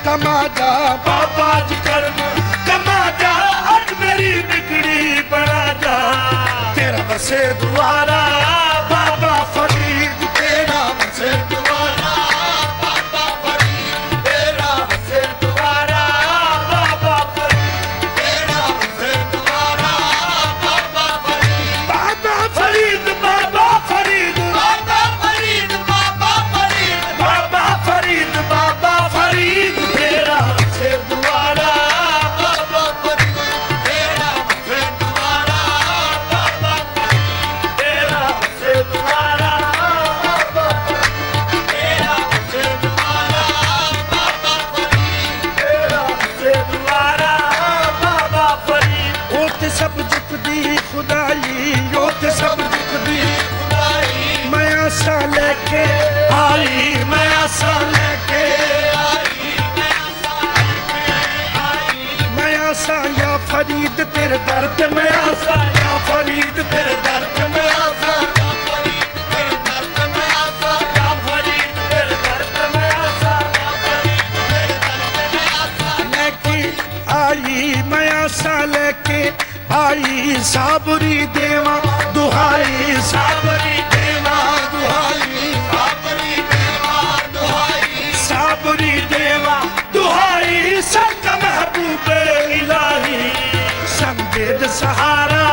तमाजा बाबा जी कर्म तमाजा आज मेरी बिगड़ी बना जा तेरा बसे द्वारा बाबा फरीद तेरा बसे द्वारा बाबा फरीद तेरा बसे द्वारा बाबा फरीद तेरा बसे द्वारा बाबा फरीद बाबा फरीद बाबा फरीद बाबा फरीद बाबा फरीद बाबा फरीद बाबा फरीद तेरा बसे द्वारा बाबा फरीद तेरा बसे द्वारा बाबा फरीद तेरा बसे द्वारा बाबा फरीद तेरा बसे द्वारा बाबा फरीद तेरा बसे द्वारा बाबा फरीद ओत सब जुकदी खुदाई ओत सब जुकदी खुदाई मैं आशा लेके आई मैं आशा लेके आई मैं आशा या फरीद तेरे दर पे मैं आशा या फरीद तेरे दर पे मैं आशा या फरीद तेरे दर पे मैं आशा या फरीद तेरे दर पे मैं आशा या फरीद तेरे दर पे मैं आशा लेके आई मैं आशा लेके आई साबरी देवा दुहाई साबरी देवा दुहाई साबरी देवा दुहाई साबरी देवा दुहाई सबका महबूब इलाही संवेद सहारा